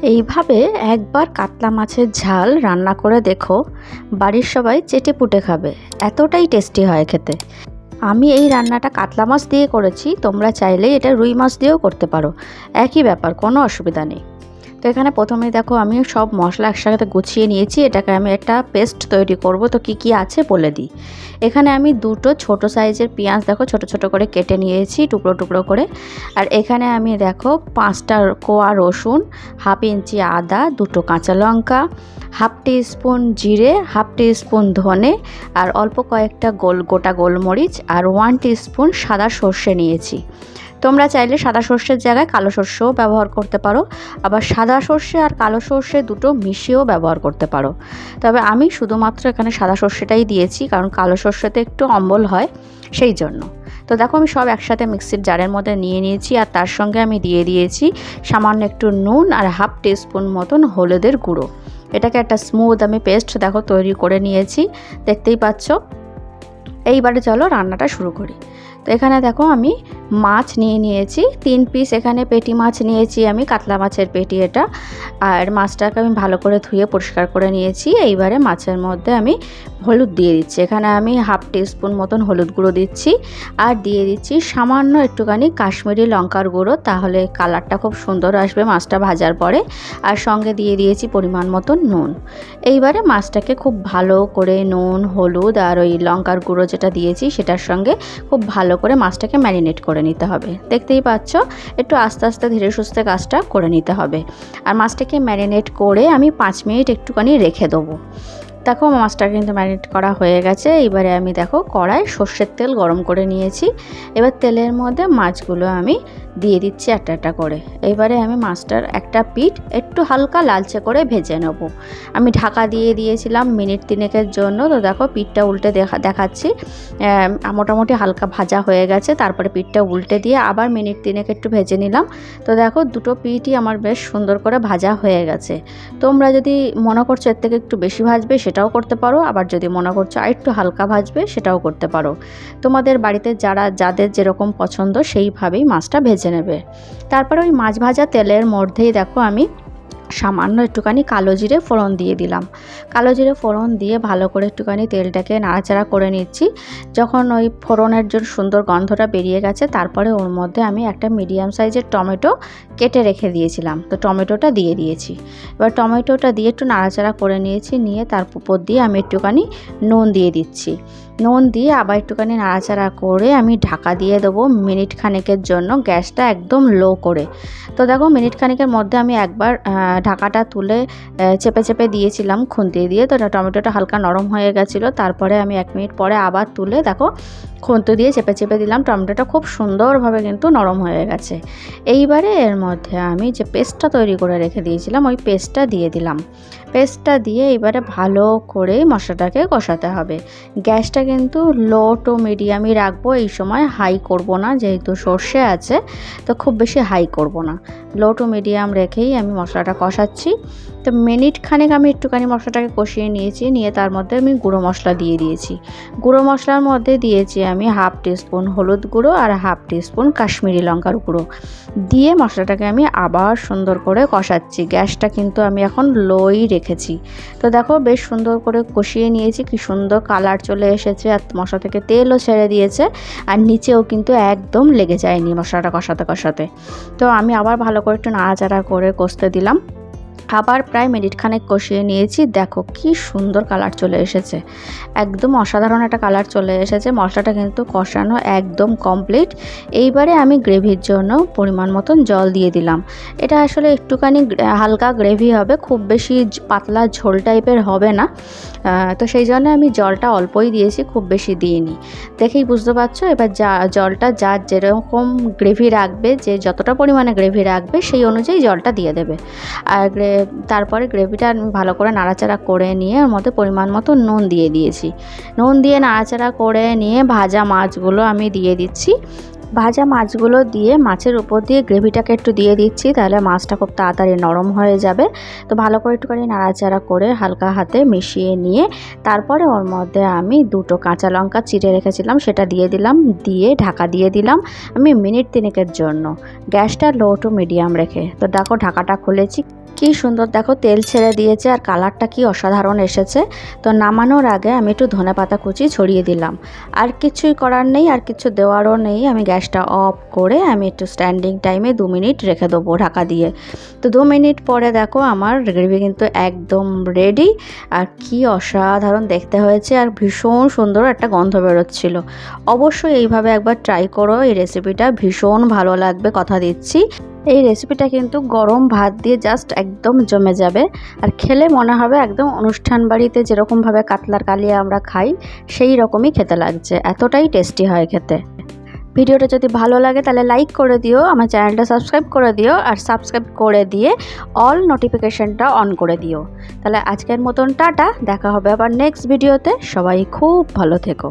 এইভাবে একবার কাতলা মাছের ঝাল রান্না করে দেখো, বাড়ির সবাই চেটেপুটে খাবে, এতটাই টেস্টি হয় খেতে। আমি এই রান্নাটা কাতলা মাছ দিয়ে করেছি, তোমরা চাইলে এটা রুই মাছ দিয়েও করতে পারো, একই ব্যাপার, কোনো অসুবিধা নেই। তো এখানে প্রথমেই দেখো আমি সব মশলা একসাথে গুছিয়ে নিয়েছি, এটাকে আমি একটা পেস্ট তৈরি করব। তো কি কি আছে বলে দিই। এখানে আমি দুটো ছোট সাইজের পেঁয়াজ দেখো ছোট ছোট করে কেটে নিয়েছি টুকরো টুকরো করে। আর এখানে আমি দেখো 5টা কোয়া রসুন, হাফ ইঞ্চি আদা, দুটো কাঁচা লঙ্কা, হাফ টিস্পুন জিরে, হাফ টিস্পুন ধনে, আর অল্প কয়েকটা গোটা গোলমরিচ, আর 1 টিস্পুন সাদা সর্ষে নিয়েছি। তোমরা চাইলে সাদা সর্ষের জায়গায় কালো সর্ষেও ব্যবহার করতে পারো, আবার সাদা সর্ষে আর কালো সর্ষে দুটো মিশিয়েও ব্যবহার করতে পারো। তবে আমি শুধুমাত্র এখানে সাদা সর্ষেটাই দিয়েছি, কারণ কালো সর্ষেতে একটু অম্বল হয় সেই জন্য। তো দেখো আমি সব একসাথে মিক্সির জারের মধ্যে নিয়ে নিয়েছি, আর তার সঙ্গে আমি দিয়ে দিয়েছি সামান্য একটু নুন আর হাফ টিস্পুন মতন হলুদের গুঁড়ো। এটাকে একটা স্মুথ আমি পেস্ট দেখো তৈরি করে নিয়েছি, দেখতেই পাচ্ছ। এইবারে চলো রান্নাটা শুরু করি। তো এখানে দেখো আমি মাছ নিয়ে নিয়েছি 3 পিস, এখানে পেটি মাছ নিয়েছি আমি, কাতলা মাছের পেটি এটা। আর মাছটাকে আমি ভালো করে ধুয়ে পরিষ্কার করে নিয়েছি। এইবারে মাছের মধ্যে আমি হলুদ দিয়ে দিচ্ছি, এখানে আমি হাফ টিস্পুন মতন হলুদ গুঁড়ো দিচ্ছি, আর দিয়ে দিচ্ছি সামান্য একটুখানি কাশ্মীরি লঙ্কার গুঁড়ো, তাহলে কালারটা খুব সুন্দর আসবে মাছটা ভাজার পরে। আর সঙ্গে দিয়ে দিয়েছি পরিমাণ মতন নুন। এইবারে মাছটাকে খুব ভালো করে নুন, হলুদ আর ওই লঙ্কার গুঁড়ো যেটা দিয়েছি সেটার সঙ্গে খুব ভালো করে মাছটাকে ম্যারিনেট করে নিতে হবে। দেখতেই পাচ্ছ, একটু আস্তে আস্তে ধীরে সুস্থে কাজটা করে নিতে হবে। আর মাছটাকে ম্যারিনেট করে আমি 5 মিনিট একটুখানি রেখে দেবো। দেখো মাছটা কিন্তু ম্যারিনেট করা হয়ে গেছে। এবারে আমি দেখো কড়াই সর্ষের তেল গরম করে নিয়েছি। এবার তেলের মধ্যে মাছগুলো আমি দিয়ে দিচ্ছি একটা একটা করে। এবারে আমি মাছটার একটা পিঠ একটু হালকা লালচে করে ভেজে নেব। আমি ঢাকা দিয়ে দিয়েছিলাম মিনিট 3 জন্য। তো দেখো পিঠটা উল্টে দেখাচ্ছি, মোটামুটি হালকা ভাজা হয়ে গেছে। তারপরে পিঠটা উল্টে দিয়ে আবার মিনিট 3 একটু ভেজে নিলাম। তো দেখো দুটো পিঠই আমার বেশ সুন্দর করে ভাজা হয়ে গেছে। তোমরা যদি মনে করছো এর থেকে একটু বেশি ভাজবে সেটাও করতে পারো, আবার যদি মনে করছো আর একটু হালকা ভাজবে সেটাও করতে পারো। তোমাদের বাড়িতে যাদের যেরকম পছন্দ সেইভাবেই মাছটা ভেজে নেবে। তারপরে ওই মাছ ভাজা তেলের মধ্যেই দেখো আমি সামান্য একটুখানি কালো জিরে ফোড়ন দিয়ে দিলাম। কালো জিরে ফোড়ন দিয়ে ভালো করে একটুখানি তেলটাকে নাড়াচাড়া করে নিচ্ছি। যখন ওই ফোড়নের জন্য সুন্দর গন্ধটা বেরিয়ে গেছে, তারপরে ওর মধ্যে আমি একটা মিডিয়াম সাইজের টমেটো কেটে রেখে দিয়েছিলাম, তো টমেটোটা দিয়ে দিয়েছি। এবার টমেটোটা দিয়ে একটু নাড়াচাড়া করে নিয়েছি, নিয়ে তার উপর দিয়ে আমি একটুখানি নুন দিয়ে দিচ্ছি। নুন দিয়ে আবার একটুখানি নাড়াচাড়া করে আমি ঢাকা দিয়ে দেবো মিনিট খানেকের জন্য, গ্যাসটা একদম লো করে। তো দেখো মিনিট খানেকের মধ্যে আমি একবার ঢাকাটা তুলে চেপে চেপে দিয়েছিলাম খুন্তি দিয়ে। তো টমেটোটা হালকা নরম হয়ে গেছিলো। তারপরে আমি 1 মিনিট পরে আবার তুলে দেখো খুন্তি দিয়ে চেপে চেপে দিলাম। টমেটোটা খুব সুন্দরভাবে কিন্তু নরম হয়ে গেছে। এইবারে এর মধ্যে আমি যে পেস্টটা তৈরি করে রেখে দিয়েছিলাম ওই পেস্টটা দিয়ে দিলাম। পেস্টটা দিয়ে এবারে ভালো করে মশলাটাকে কষাতে হবে। গ্যাসটা কিন্তু লো টু মিডিয়ামই রাখবো এই সময়, হাই করব না, যেহেতু সর্ষে আছে তো খুব বেশি হাই করব না, লো টু মিডিয়াম রেখেই আমি মশলাটা কষাচ্ছি। তো মিনিট খানেক আমি একটুখানি মশলাটাকে কষিয়ে নিয়েছি, নিয়ে তার মধ্যে আমি গুঁড়ো মশলা দিয়ে দিয়েছি। গুঁড়ো মশলার মধ্যে দিয়েছি আমি হাফ টিস্পুন হলুদ গুঁড়ো আর হাফ টিস্পুন কাশ্মীরি লঙ্কার গুঁড়ো দিয়ে মশলাটাকে আমি আবার সুন্দর করে কষাচ্ছি। গ্যাসটা কিন্তু আমি এখন লোই রেখেছি। তো দেখো বেশ সুন্দর করে কষিয়ে নিয়েছি, কি সুন্দর কালার চলে এসেছে, আর মশলা থেকে তেলও ছেড়ে দিয়েছে, আর নিচেও কিন্তু একদম লেগে যায়নি মশলাটা কষাতে কষাতে। তো আমি আবার ভালো করে একটু নাড়াচাড়া করে কষতে দিলাম। আবার প্রায় মিনিট খানেক কষিয়ে নিয়েছি। দেখো কি সুন্দর কালার চলে এসেছে, একদম অসাধারণ একটা কালার চলে এসেছে। মশলাটা কিন্তু কষানো একদম কমপ্লিট। এইবারে আমি গ্রেভির জন্য পরিমাণ মতন জল দিয়ে দিলাম। এটা আসলে একটুখানি হালকা গ্রেভি হবে, খুব বেশি পাতলা ঝোল টাইপের হবে না। তো সেই জন্য আমি জলটা অল্পই দিয়েছি, খুব বেশি দিইনি। দেখেই বুঝতে পারছো। এবার জলটা যার যেরকম গ্রেভি রাখবে, যে যতটা পরিমাণে গ্রেভি রাখবে সেই অনুযায়ী জলটা দিয়ে দেবে। আর তারপরে গ্রেভিটা আমি ভালো করে নাড়াচাড়া করে নিয়ে ওর মধ্যে পরিমাণ মতো নুন দিয়ে দিয়েছি। নুন দিয়ে নাড়াচাড়া করে নিয়ে ভাজা মাছগুলো আমি দিয়ে দিচ্ছি। ভাজা মাছগুলো দিয়ে মাছের উপর দিয়ে গ্রেভিটাকে একটু দিয়ে দিচ্ছি, তাহলে মাছটা খুব তাড়াতাড়ি নরম হয়ে যাবে। তো ভালো করে একটুখানি নাড়াচাড়া করে হালকা হাতে মিশিয়ে নিয়ে তারপরে ওর মধ্যে আমি 2টো কাঁচা লঙ্কা চিড়ে রেখেছিলাম সেটা দিয়ে দিলাম, দিয়ে ঢাকা দিয়ে দিলাম আমি মিনিট 3 জন্য, গ্যাসটা লো টু মিডিয়াম রেখে। তো দেখো ঢাকাটা খুলেছি, কি সুন্দর দেখো তেল ছেড়ে দিয়েছে আর কালারটা কি অসাধারণ এসেছে। তো নামানোর আগে আমি একটু ধনেপাতা কুচি ছড়িয়ে দিলাম। আর কিছুই করার নেই, আর কিছু দেওয়ারও নেই। আমি গ্যাসটা অফ করে আমি একটু স্ট্যান্ডিং টাইমে 2 মিনিট রেখে দেবো ঢাকা দিয়ে। তো 2 মিনিট পরে দেখো আমার গ্রেভি কিন্তু একদম রেডি। আর কি অসাধারণ দেখতে হয়েছে, আর ভীষণ সুন্দর একটা গন্ধ বেরোচ্ছিল। অবশ্যই এইভাবে একবার ট্রাই করো, এই রেসিপিটা ভীষণ ভালো লাগবে, কথা দিচ্ছি। এই রেসিপিটা কিন্তু গরম ভাত দিয়ে জাস্ট একদম জমে যাবে, আর খেলে মনে হবে একদম অনুষ্ঠান বাড়িতে যেরকমভাবে কাতলার কালিয়া আমরা খাই সেই রকমই খেতে লাগছে, এতটাই টেস্টি হয় খেতে। ভিডিওটা যদি ভালো লাগে তাহলে লাইক করে দিও, আমার চ্যানেলটা সাবস্ক্রাইব করে দিও, আর সাবস্ক্রাইব করে দিয়ে অল নোটিফিকেশনটা অন করে দিও। তাহলে আজকের মতন টাটা, দেখা হবে আবার নেক্সট ভিডিওতে। সবাই খুব ভালো থেকো।